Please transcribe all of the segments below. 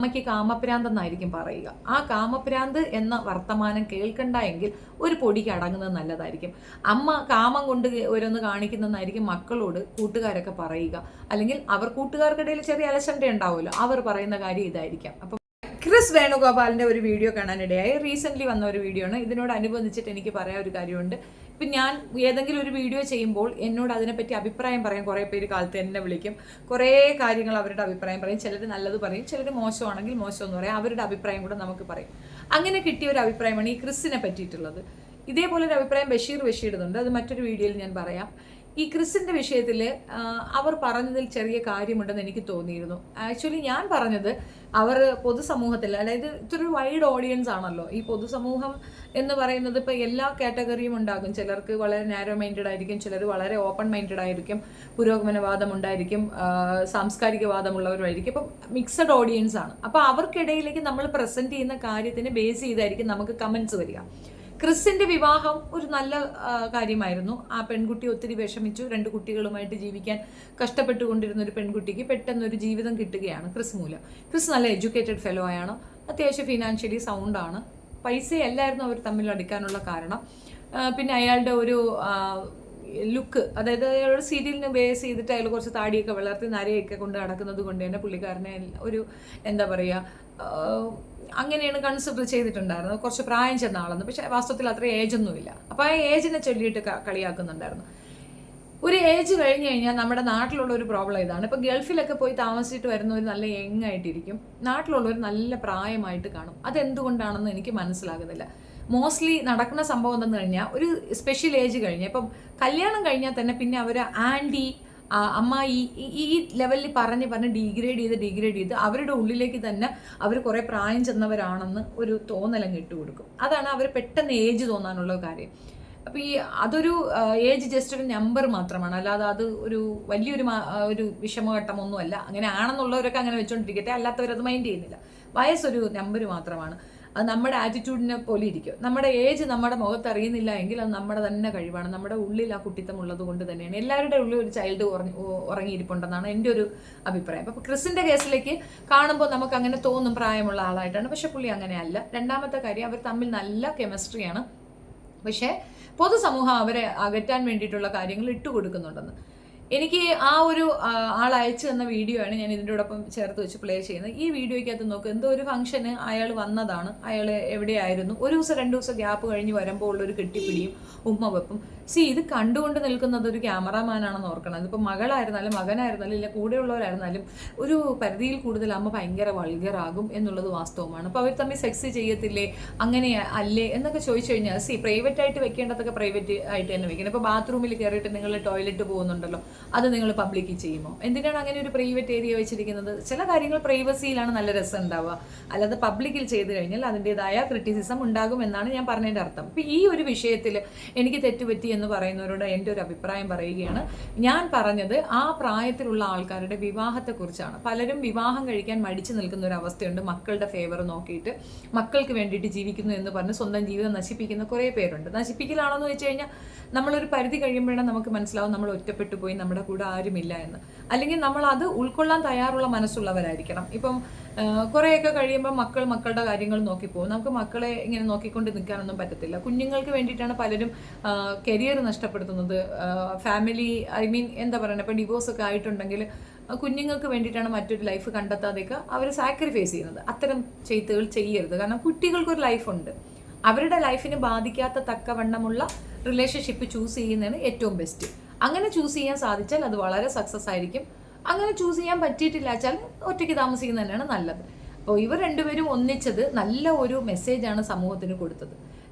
അമ്മയ്ക്ക് കാമപ്രാന്തെന്നായിരിക്കും പറയുക. ആ കാമപ്രാന്ത് എന്ന വർത്തമാനം കേൾക്കണ്ട എങ്കിൽ ഒരു പൊടിക്ക് അടങ്ങുന്നത് നല്ലതായിരിക്കും. അമ്മ കാമം കൊണ്ട് ഓരോന്ന് കാണിക്കുന്നതെന്നായിരിക്കും മക്കളോട് കൂട്ടുകാരൊക്കെ പറയുക. അല്ലെങ്കിൽ അവർ കൂട്ടുകാർക്കിടയിൽ ചെറിയ അലസണ്ട ഉണ്ടാവുമല്ലോ, അവർ പറയുന്ന കാര്യം ഇതായിരിക്കാം. അപ്പം ക്രിസ് വേണുഗോപാലിൻ്റെ ഒരു വീഡിയോ കാണാനിടയായി. റീസെൻ്റ്ലി വന്ന ഒരു വീഡിയോ ആണ്. ഇതിനോടനുബന്ധിച്ചിട്ട് എനിക്ക് പറയാൻ ഒരു കാര്യമുണ്ട്. ഇപ്പം ഞാൻ ഏതെങ്കിലും ഒരു വീഡിയോ ചെയ്യുമ്പോൾ എന്നോട് അതിനെപ്പറ്റി അഭിപ്രായം പറയാൻ കുറേ പേര് കാലത്ത് എന്നെ വിളിക്കും. കുറേ കാര്യങ്ങൾ അവരുടെ അഭിപ്രായം പറയും. ചിലർ നല്ലത് പറയും, ചിലർ മോശമാണെങ്കിൽ മോശം എന്ന് പറയും. അവരുടെ അഭിപ്രായം കൂടെ നമുക്ക് പറയും. അങ്ങനെ കിട്ടിയ ഒരു അഭിപ്രായമാണ് ഈ ക്രിസിനെ പറ്റിയിട്ടുള്ളത്. ഇതേപോലെ ഒരു അഭിപ്രായം ബഷീർ ഇടുന്നുണ്ട്. അത് മറ്റൊരു വീഡിയോയിൽ ഞാൻ പറയാം. ഈ ക്രിസിൻ്റെ വിഷയത്തിൽ അവർ പറഞ്ഞതിൽ ചെറിയ കാര്യമുണ്ടെന്ന് എനിക്ക് തോന്നിയിരുന്നു. ആക്ച്വലി ഞാൻ പറഞ്ഞത് അവർ പൊതുസമൂഹത്തിൽ, അതായത് ഇതൊരു വൈഡ് ഓഡിയൻസ് ആണല്ലോ. ഈ പൊതുസമൂഹം എന്ന് പറയുന്നത് ഇപ്പോൾ എല്ലാ കാറ്റഗറിയും ഉണ്ടാകും. ചിലർക്ക് വളരെ നാരോ മൈൻഡഡ് ആയിരിക്കും, ചിലർ വളരെ ഓപ്പൺ മൈൻഡഡ് ആയിരിക്കും, പുരോഗമനവാദം ഉണ്ടായിരിക്കും, സാംസ്കാരികവാദമുള്ളവരുമായിരിക്കും. അപ്പം മിക്സഡ് ഓഡിയൻസ് ആണ്. അപ്പോൾ അവർക്കിടയിലേക്ക് നമ്മൾ പ്രസൻറ്റ് ചെയ്യുന്ന കാര്യത്തിന് ബേസ് ചെയ്തായിരിക്കും നമുക്ക് കമൻസ് വരിക. ക്രിസിന്റെ വിവാഹം ഒരു നല്ല കാര്യമായിരുന്നു. ആ പെൺകുട്ടി ഒത്തിരി വിഷമിച്ചു. 2 കുട്ടികളുമായിട്ട് ജീവിക്കാൻ കഷ്ടപ്പെട്ടുകൊണ്ടിരുന്ന ഒരു പെൺകുട്ടിക്ക് പെട്ടെന്നൊരു ജീവിതം കിട്ടുകയാണ് ക്രിസ് മൂലം. ക്രിസ് നല്ല എഡ്യൂക്കേറ്റഡ് ഫെലോ ആണ്, അത്യാവശ്യം ഫിനാൻഷ്യലി സൗണ്ടാണ്. പൈസയല്ലായിരുന്നു അവർ തമ്മിൽ അടുക്കാനുള്ള കാരണം. പിന്നെ അയാളുടെ ഒരു ലുക്ക്, അതായത് അയാളുടെ സീരിയലിന് ബേസ് ചെയ്തിട്ട് അയാൾ കുറച്ച് താടിയൊക്കെ വളർത്തി നരയൊക്കെ കൊണ്ട് നടക്കുന്നത് കൊണ്ട് തന്നെ പുള്ളിക്കാരനെ ഒരു എന്താ പറയുക, അങ്ങനെയാണ് കൺസിഡർ ചെയ്തിട്ടുണ്ടായിരുന്നത്. കുറച്ച് പ്രായം ചെന്ന ആളെന്ന്. പക്ഷേ വാസ്തവത്തിൽ അത്ര ഏജൊന്നുമില്ല. അപ്പോൾ ആ ഏജിനെ ചൊല്ലിയിട്ട് കളിയാക്കുന്നുണ്ടായിരുന്നു. ഒരു ഏജ് കഴിഞ്ഞ് കഴിഞ്ഞാൽ നമ്മുടെ നാട്ടിലുള്ള ഒരു പ്രോബ്ലം ഇതാണ്. ഇപ്പോൾ ഗൾഫിലൊക്കെ പോയി താമസിച്ചിട്ട് വരുന്നവർ നല്ല യങ് ആയിട്ടിരിക്കും, നാട്ടിലുള്ളവർ നല്ല പ്രായമായിട്ട് കാണും. അതെന്തുകൊണ്ടാണെന്ന് എനിക്ക് മനസ്സിലാകുന്നില്ല. മോസ്റ്റ്ലി നടക്കുന്ന സംഭവം എന്തെന്ന് കഴിഞ്ഞാൽ ഒരു സ്പെഷ്യൽ ഏജ് കഴിഞ്ഞ്, ഇപ്പം കല്യാണം കഴിഞ്ഞാൽ തന്നെ പിന്നെ അവർ ആൻറ്റി അമ്മായി ഈ ലെവലിൽ പറഞ്ഞ് ഡീഗ്രേഡ് ചെയ്ത് അവരുടെ ഉള്ളിലേക്ക് തന്നെ അവർ കുറേ പ്രായം ചെന്നവരാണെന്ന് ഒരു തോന്നലങ്ങ് ഇട്ട് കൊടുക്കും. അതാണ് അവർ പെട്ടെന്ന് ഏജ് തോന്നാനുള്ള കാര്യം. അപ്പോൾ അതൊരു ഏജ് ജസ്റ്റ് ഒരു നമ്പർ മാത്രമാണ്, അല്ലാതെ അത് ഒരു വലിയൊരു വിഷമഘട്ടമൊന്നുമല്ല. അങ്ങനെ ആണെന്നുള്ളവരൊക്കെ അങ്ങനെ വെച്ചുകൊണ്ടിരിക്കട്ടെ, അല്ലാത്തവരത് മൈൻഡ് ചെയ്യുന്നില്ല. വയസ്സൊരു നമ്പർ മാത്രമാണ്. അത് നമ്മുടെ ആറ്റിറ്റ്യൂഡിനെ പോലെ ഇരിക്കും. നമ്മുടെ ഏജ് നമ്മുടെ മുഖത്ത് അറിയുന്നില്ല എങ്കിൽ അത് നമ്മുടെ തന്നെ കഴിവാണ്. നമ്മുടെ ഉള്ളിൽ ആ കുട്ടിത്തം ഉള്ളത് കൊണ്ട് തന്നെയാണ്. എല്ലാവരുടെ ഉള്ളിൽ ഒരു ചൈൽഡ് ഉറങ്ങിയിരിപ്പുണ്ടെന്നാണ് എൻ്റെ ഒരു അഭിപ്രായം. അപ്പോൾ ക്രിസിൻ്റെ കേസിലേക്ക് കാണുമ്പോൾ നമുക്ക് അങ്ങനെ തോന്നും പ്രായമുള്ള ആളായിട്ടാണ്. പക്ഷെ പുള്ളി അങ്ങനെയല്ല. രണ്ടാമത്തെ കാര്യം, അവർ തമ്മിൽ നല്ല കെമിസ്ട്രിയാണ്. പക്ഷേ പൊതുസമൂഹം അവരെ അകറ്റാൻ വേണ്ടിയിട്ടുള്ള കാര്യങ്ങൾ ഇട്ടുകൊടുക്കുന്നുണ്ടെന്ന് എനിക്ക് ആ ഒരു ആൾ അയച്ചു തന്ന വീഡിയോ ആണ് ഞാൻ ഇതിൻ്റെയോടൊപ്പം ചേർത്ത് വെച്ച് പ്ലേ ചെയ്യുന്നത്. ഈ വീഡിയോയ്ക്കകത്ത് നോക്കുക, എന്തോ ഒരു ഫംഗ്ഷന് അയാൾ വന്നതാണ്. അയാൾ എവിടെയായിരുന്നു, 1 ദിവസം 2 ദിവസം ഗ്യാപ്പ് കഴിഞ്ഞ് വരുമ്പോൾ ഉള്ളൊരു കെട്ടിപ്പിടിയും ഉമ്മവെപ്പും. ഇത് കണ്ടുകൊണ്ട് നിൽക്കുന്നത് ഒരു ക്യാമറാമാനാണെന്ന് ഓർക്കണം. അതിപ്പോൾ മകളായിരുന്നാലും മകനായിരുന്നാലും ഇല്ല കൂടെയുള്ളവരായിരുന്നാലും ഒരു പരിധിയിൽ കൂടുതൽ അമ്മ ഭയങ്കര വൾഗറാകും എന്നുള്ളത് വാസ്തവമാണ്. അപ്പോൾ അവർ തമ്മിൽ സെക്സ് ചെയ്യത്തില്ലേ, അങ്ങനെ അല്ലേ എന്നൊക്കെ ചോദിച്ചു കഴിഞ്ഞാൽ പ്രൈവറ്റ് ആയിട്ട് വെക്കേണ്ടതൊക്കെ പ്രൈവറ്റ് ആയിട്ട് തന്നെ വെക്കണം. ഇപ്പോൾ ബാത്റൂമിൽ കയറിയിട്ട് നിങ്ങൾ ടോയ്ലറ്റ് പോകുന്നുണ്ടല്ലോ, അത് നിങ്ങൾ പബ്ലിക്കിൽ ചെയ്യുമോ? എന്തിനാണ് അങ്ങനെ ഒരു പ്രൈവറ്റ് ഏരിയ വെച്ചിരിക്കുന്നത്? ചില കാര്യങ്ങൾ പ്രൈവസിയിലാണ് നല്ല രസം ഉണ്ടാവുക, അല്ലാതെ പബ്ലിക്കിൽ ചെയ്ത് കഴിഞ്ഞാൽ അതിൻ്റെതായ ക്രിറ്റിസിസം ഉണ്ടാകും എന്നാണ് ഞാൻ പറഞ്ഞതിൻ്റെ അർത്ഥം. അപ്പോൾ ഈ ഒരു വിഷയത്തിൽ എനിക്ക് തെറ്റുപറ്റി എന്ന് പറയുന്നവരോട് എൻ്റെ ഒരു അഭിപ്രായം പറയുകയാണ്. ഞാൻ പറഞ്ഞത് ആ പ്രായത്തിലുള്ള ആൾക്കാരുടെ വിവാഹത്തെക്കുറിച്ചാണ്. പലരും വിവാഹം കഴിക്കാൻ മടിച്ചു നിൽക്കുന്ന ഒരു അവസ്ഥയുണ്ട്. മക്കളുടെ ഫേവർ നോക്കിയിട്ട് മക്കൾക്ക് വേണ്ടിയിട്ട് ജീവിക്കുന്നു എന്ന് പറഞ്ഞ് സ്വന്തം ജീവിതം നശിപ്പിക്കുന്ന കുറേ പേരുണ്ട്. നശിപ്പിക്കലാണെന്ന് വെച്ച് കഴിഞ്ഞാൽ നമ്മളൊരു പരിധി കഴിയുമ്പോഴാണ് നമുക്ക് മനസ്സിലാവും നമ്മൾ ഒറ്റപ്പെട്ടു പോയി, നമ്മുടെ കൂടെ ആരുമില്ല എന്ന്. അല്ലെങ്കിൽ നമ്മൾ അത് ഉൾക്കൊള്ളാൻ തയ്യാറുള്ള മനസ്സുള്ളവരായിരിക്കണം. ഇപ്പം കുറേയൊക്കെ കഴിയുമ്പോൾ മക്കളുടെ കാര്യങ്ങൾ നോക്കിപ്പോകും. നമുക്ക് മക്കളെ ഇങ്ങനെ നോക്കിക്കൊണ്ട് നിൽക്കാനൊന്നും പറ്റത്തില്ല. കുഞ്ഞുങ്ങൾക്ക് വേണ്ടിയിട്ടാണ് പലരും കരിയർ നഷ്ടപ്പെടുത്തുന്നത്. ഫാമിലി എന്താ പറയുക, ഇപ്പം ഡിവോഴ്സൊക്കെ ആയിട്ടുണ്ടെങ്കിൽ കുഞ്ഞുങ്ങൾക്ക് വേണ്ടിയിട്ടാണ് മറ്റൊരു ലൈഫ് കണ്ടെത്താതെയൊക്കെ അവർ സാക്രിഫൈസ് ചെയ്യുന്നത്. അത്തരം ചെയ്ത്തുകൾ ചെയ്യരുത്. കാരണം കുട്ടികൾക്കൊരു ലൈഫുണ്ട്. അവരുടെ ലൈഫിനെ ബാധിക്കാത്ത തക്കവണ്ണമുള്ള റിലേഷൻഷിപ്പ് ചൂസ് ചെയ്യുന്നതാണ് ഏറ്റവും ബെസ്റ്റ്. അങ്ങനെ ചൂസ് ചെയ്യാൻ സാധിച്ചാൽ അത് വളരെ സക്സസ് ആയിരിക്കും. അങ്ങനെ ചൂസ് ചെയ്യാൻ പറ്റിയിട്ടില്ല വെച്ചാൽ ഒറ്റയ്ക്ക് താമസിക്കുന്നത് തന്നെയാണ് നല്ലത്. അപ്പോൾ ഇവർ രണ്ടുപേരും ഒന്നിച്ചത് നല്ല ഒരു മെസ്സേജാണ് സമൂഹത്തിന് കൊടുത്തത്.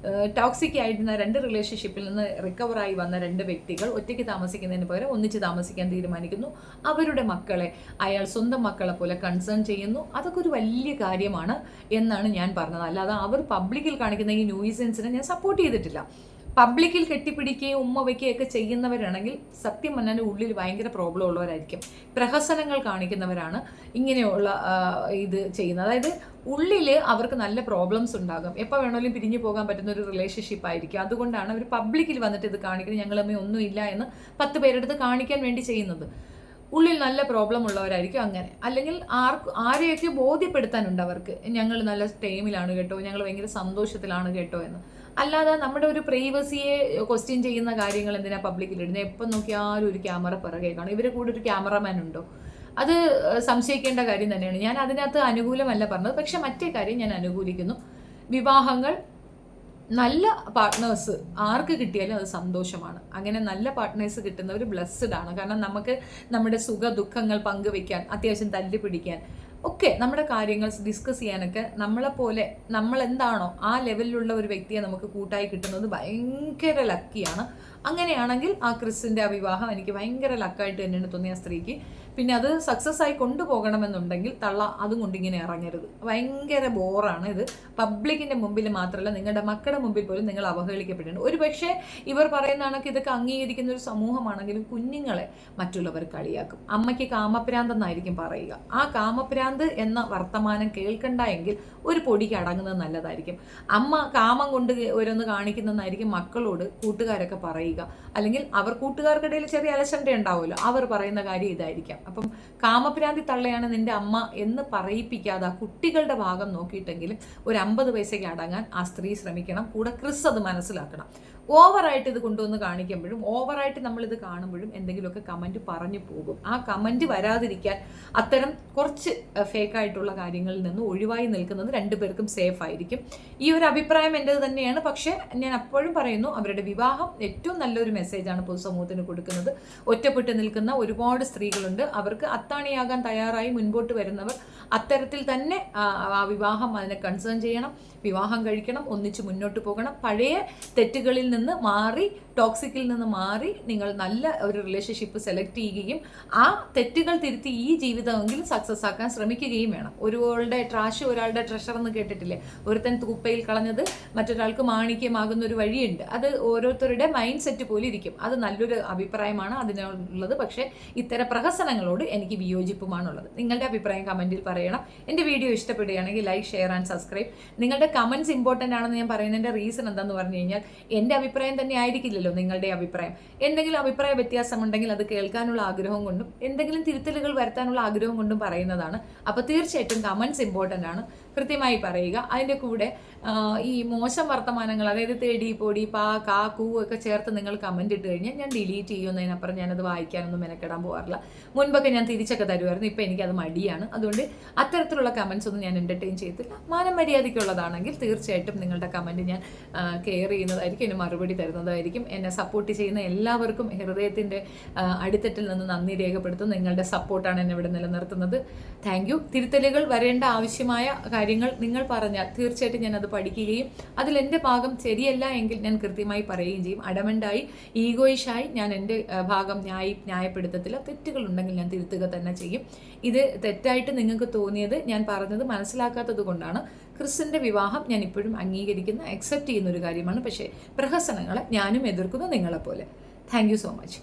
ടോക്സിക് ആയിരുന്ന 2 റിലേഷൻഷിപ്പിൽ നിന്ന് റിക്കവറായി വന്ന 2 വ്യക്തികൾ ഒറ്റയ്ക്ക് താമസിക്കുന്നതിന് പകരം ഒന്നിച്ച് താമസിക്കാൻ തീരുമാനിക്കുന്നു. അവരുടെ മക്കളെ അയാൾ സ്വന്തം മക്കളെ പോലെ കൺസേൺ ചെയ്യുന്നു. അതൊക്കെ ഒരു വലിയ കാര്യമാണ് എന്നാണ് ഞാൻ പറഞ്ഞത്. അല്ലാതെ അവർ പബ്ലിക്കിൽ കാണിക്കുന്ന ഈ ന്യൂയിസൻസിനെ ഞാൻ സപ്പോർട്ട് ചെയ്തിട്ടില്ല. പബ്ലിക്കിൽ കെട്ടിപ്പിടിക്കുകയും ഉമ്മ വയ്ക്കുകയൊക്കെ ചെയ്യുന്നവരാണെങ്കിൽ സത്യം പറഞ്ഞാൽ ഉള്ളിൽ ഭയങ്കര പ്രോബ്ലം ഉള്ളവരായിരിക്കും. പ്രഹസനങ്ങൾ കാണിക്കുന്നവരാണ് ഇങ്ങനെയുള്ള ഇത് ചെയ്യുന്നത്. അതായത് ഉള്ളിൽ അവർക്ക് നല്ല പ്രോബ്ലംസ് ഉണ്ടാകും. എപ്പോൾ വേണമെങ്കിലും പിരിഞ്ഞു പോകാൻ പറ്റുന്ന ഒരു റിലേഷൻഷിപ്പ് ആയിരിക്കും. അതുകൊണ്ടാണ് അവർ പബ്ലിക്കിൽ വന്നിട്ട് ഇത് കാണിക്കുന്നത്. ഞങ്ങൾ തമ്മിൽ ഒന്നുമില്ല എന്ന് 10 പേരെടുത്ത് കാണിക്കാൻ വേണ്ടി ചെയ്യുന്നത്. ഉള്ളിൽ നല്ല പ്രോബ്ലം ഉള്ളവരായിരിക്കും അങ്ങനെ. അല്ലെങ്കിൽ ആരെയൊക്കെ ബോധ്യപ്പെടുത്താനുണ്ട് അവർക്ക്, ഞങ്ങൾ നല്ല ടൈമിലാണ് കേട്ടോ, ഞങ്ങൾ ഭയങ്കര സന്തോഷത്തിലാണ് കേട്ടോ എന്ന്. അല്ലാതെ നമ്മുടെ ഒരു പ്രൈവസിയെ ക്വസ്റ്റ്യൻ ചെയ്യുന്ന കാര്യങ്ങൾ എന്തിനാ പബ്ലിക്കിൽ ഇടുന്നത്? എപ്പം നോക്കിയാലും ഒരു ക്യാമറ പിറകെ കാണും. ഇവരെ കൂടെ ഒരു ക്യാമറമാൻ ഉണ്ടോ? അത് സംശയിക്കേണ്ട കാര്യം തന്നെയാണ്. ഞാൻ അതിനകത്ത് അനുകൂലമല്ല പറഞ്ഞത്, പക്ഷെ മറ്റേ കാര്യം ഞാൻ അനുകൂലിക്കുന്നു. വിവാഹങ്ങൾ നല്ല പാർട്ട്നേഴ്സ് ആർക്ക് കിട്ടിയാലും അത് സന്തോഷമാണ്. അങ്ങനെ നല്ല പാർട്ട്നേഴ്സ് കിട്ടുന്നവർ ബ്ലെസ്ഡ് ആണ്. കാരണം നമുക്ക് നമ്മുടെ സുഖ ദുഃഖങ്ങൾ പങ്കുവെക്കാൻ, അത്യാവശ്യം തല്ലിപ്പിടിക്കാൻ ഒക്കെ, നമ്മുടെ കാര്യങ്ങൾ ഡിസ്കസ് ചെയ്യാനൊക്കെ നമ്മളെപ്പോലെ നമ്മൾ എന്താണോ ആ ലെവലിലുള്ള ഒരു വ്യക്തിയെ നമുക്ക് കൂട്ടായി കിട്ടുന്നത് ഭയങ്കര ലക്കിയാണ്. അങ്ങനെയാണെങ്കിൽ ആ ക്രിസിൻ്റെ ആ വിവാഹം എനിക്ക് ഭയങ്കര ലക്കായിട്ട് തന്നെയാണ് തോന്നിയ സ്ത്രീക്ക്. പിന്നെ അത് സക്സസ് ആയി കൊണ്ടുപോകണമെന്നുണ്ടെങ്കിൽ തള്ള അതും കൊണ്ടിങ്ങനെ ഇറങ്ങരുത്. ഭയങ്കര ബോറാണ് ഇത്. പബ്ലിക്കിൻ്റെ മുമ്പിൽ മാത്രമല്ല, നിങ്ങളുടെ മക്കളുടെ മുമ്പിൽ പോലും നിങ്ങൾ അവഹേളിക്കപ്പെട്ടിട്ടുണ്ട്. ഒരു പക്ഷേ ഇവർ പറയുന്ന കണക്ക് ഇതൊക്കെ അംഗീകരിക്കുന്ന ഒരു സമൂഹമാണെങ്കിലും കുഞ്ഞുങ്ങളെ മറ്റുള്ളവർ കളിയാക്കും. അമ്മയ്ക്ക് കാമപ്രാന്തെന്നായിരിക്കും പറയുക. ആ കാമപ്രാന്ത് എന്ന വർത്തമാനം കേൾക്കണ്ട എങ്കിൽ ഒരു പൊടിക്ക് അടങ്ങുന്നത് നല്ലതായിരിക്കും. അമ്മ കാമം കൊണ്ട് ഓരോന്ന് കാണിക്കുന്നതെന്നായിരിക്കും മക്കളോട് കൂട്ടുകാരൊക്കെ പറയുക. അല്ലെങ്കിൽ അവർ കൂട്ടുകാർക്കിടയിൽ ചെറിയ അലസണ്ട ഉണ്ടാവുമല്ലോ, അവർ പറയുന്ന കാര്യം ഇതായിരിക്കാം. അപ്പം കാമപ്രാന്തി തള്ളയാണ് നിന്റെ അമ്മ എന്ന് പറയിപ്പിക്കാതെ ആ കുട്ടികളുടെ ഭാഗം നോക്കിയിട്ടെങ്കിലും ഒരു 50 പൈസയ്ക്ക് അടങ്ങാൻ ആ സ്ത്രീ ശ്രമിക്കണം. കൂടെ ക്രിസ് അത് മനസ്സിലാക്കണം. ഓവറായിട്ട് ഇത് കൊണ്ടുവന്ന് കാണിക്കുമ്പോഴും ഓവറായിട്ട് നമ്മളിത് കാണുമ്പോഴും എന്തെങ്കിലുമൊക്കെ കമൻറ്റ് പറഞ്ഞു പോകും. ആ കമൻറ്റ് വരാതിരിക്കാൻ അത്തരം കുറച്ച് ഫേക്കായിട്ടുള്ള കാര്യങ്ങളിൽ നിന്ന് ഒഴിവായി നിൽക്കുന്നത് രണ്ടുപേർക്കും സേഫ് ആയിരിക്കും. ഈ ഒരു അഭിപ്രായം എൻ്റേത് തന്നെയാണ്. പക്ഷേ ഞാൻ അപ്പോഴും പറയുന്നു, അവരുടെ വിവാഹം ഏറ്റവും നല്ലൊരു മെസ്സേജാണ് പൊതുസമൂഹത്തിന് കൊടുക്കുന്നത്. ഒറ്റപ്പെട്ട് നിൽക്കുന്ന ഒരുപാട് സ്ത്രീകളുണ്ട്. അവർക്ക് അത്താണിയാകാൻ തയ്യാറായി മുൻപോട്ട് വരുന്നവർ അത്തരത്തിൽ തന്നെ ആ വിവാഹം അതിനെ കൺസേൺ ചെയ്യണം, വിവാഹം കഴിക്കണം, ഒന്നിച്ച് മുന്നോട്ട് പോകണം. പഴയ തെറ്റുകളിൽ നിന്ന് മാറി, ടോക്സിക്കിൽ നിന്ന് മാറി നിങ്ങൾ നല്ല ഒരു റിലേഷൻഷിപ്പ് സെലക്ട് ചെയ്യുകയും ആ തെറ്റുകൾ തിരുത്തി ഈ ജീവിതമെങ്കിലും സക്സസ് ആക്കാൻ ശ്രമിക്കുകയും വേണം. ഒരാളുടെ ട്രാഷ് ഒരാളുടെ ട്രഷർ എന്ന് കേട്ടിട്ടില്ലേ? ഒരുത്തൻ തൂപ്പയിൽ കളഞ്ഞത് മറ്റൊരാൾക്ക് മാണിക്യമാകുന്ന ഒരു വഴിയുണ്ട്. അത് ഓരോരുത്തരുടെ മൈൻഡ് സെറ്റ് പോലെ ഇരിക്കും. അത് നല്ലൊരു അഭിപ്രായമാണ് അതിനുള്ളത്. പക്ഷേ ഇത്തരം പ്രഹസനങ്ങളോട് എനിക്ക് വിയോജിപ്പുമാണുള്ളത്. നിങ്ങളുടെ അഭിപ്രായം കമൻറ്റിൽ പറയണം. എൻ്റെ വീഡിയോ ഇഷ്ടപ്പെടുകയാണെങ്കിൽ ലൈക്ക്, ഷെയർ ആൻഡ് സബ്സ്ക്രൈബ്. നിങ്ങളുടെ കമൻറ്റ്സ് ഇമ്പോർട്ടൻ്റ് ആണെന്ന് ഞാൻ പറയുന്നതിൻ്റെ റീസൺ എന്താണെന്ന് പറഞ്ഞു കഴിഞ്ഞാൽ, എൻ്റെ അഭിപ്രായം തന്നെ ആയിരിക്കില്ലല്ലോ നിങ്ങളുടെ അഭിപ്രായം. എന്തെങ്കിലും അഭിപ്രായ വ്യത്യാസമുണ്ടെങ്കിൽ അത് കേൾക്കാനുള്ള ആഗ്രഹം കൊണ്ടും എന്തെങ്കിലും തിരുത്തലുകൾ വരുത്താനുള്ള ആഗ്രഹം കൊണ്ടും പറയുന്നതാണ്. അപ്പോൾ തീർച്ചയായിട്ടും കമൻറ്റ്സ് ഇമ്പോർട്ടൻ്റ് ആണ്, കൃത്യമായി പറയുക. അതിൻ്റെ കൂടെ ഈ മോശം വർത്തമാനങ്ങൾ, അതായത് തേടി പൊടി പാ കാ കൂ ഒക്കെ ചേർത്ത് നിങ്ങൾ കമൻറ്റ് ഇട്ട് കഴിഞ്ഞാൽ ഞാൻ ഡിലീറ്റ് ചെയ്യുന്നതിനപ്പുറം ഞാനത് വായിക്കാനൊന്നും മെനക്കെടാൻ പോകാറില്ല. മുൻപൊക്കെ ഞാൻ തിരിച്ചൊക്കെ തരുമായിരുന്നു, ഇപ്പോൾ എനിക്കത് മടിയാണ്. അതുകൊണ്ട് അത്തരത്തിലുള്ള കമൻറ്റ്സ് ഒന്നും ഞാൻ എൻ്റർടൈൻ ചെയ്തില്ല. മാനം മര്യാദയ്ക്കുള്ളതാണെങ്കിൽ തീർച്ചയായിട്ടും നിങ്ങളുടെ കമൻറ്റ് ഞാൻ കെയർ ചെയ്യുന്നതായിരിക്കും, അതിന് മറുപടി തരുന്നതായിരിക്കും. എന്നെ സപ്പോർട്ട് ചെയ്യുന്ന എല്ലാവർക്കും ഹൃദയത്തിൻ്റെ അടിത്തട്ടിൽ നിന്ന് നന്ദി രേഖപ്പെടുത്തുന്നു. നിങ്ങളുടെ സപ്പോർട്ടാണ് എന്നെ ഇവിടെ നിലനിർത്തുന്നത്. Thank you. തിരുത്തലുകൾ വരേണ്ട ആവശ്യമായ കാര്യങ്ങൾ നിങ്ങൾ പറഞ്ഞാൽ തീർച്ചയായിട്ടും ഞാനത് പഠിക്കുകയും അതിൽ എൻ്റെ ഭാഗം ശരിയല്ല എങ്കിൽ ഞാൻ കൃത്യമായി പറയുകയും ചെയ്യും. അഡമൻ്റായി ഈഗോയിഷായി ഞാൻ എൻ്റെ ഭാഗം ന്യായപ്പെടുത്തത്തില്ല. തെറ്റുകളുണ്ടെങ്കിൽ ഞാൻ തിരുത്തുക തന്നെ ചെയ്യും. ഇത് തെറ്റായിട്ട് നിങ്ങൾക്ക് തോന്നിയത് ഞാൻ പറഞ്ഞത് മനസ്സിലാക്കാത്തത് കൊണ്ടാണ്. ക്രിസിൻ്റെ വിവാഹം ഞാൻ ഇപ്പോഴും അംഗീകരിക്കുന്ന, അക്സെപ്റ്റ് ചെയ്യുന്ന ഒരു കാര്യമാണ്. പക്ഷേ പ്രഹസനങ്ങളെ ഞാനും എതിർക്കുന്നു നിങ്ങളെപ്പോലെ. Thank you so much.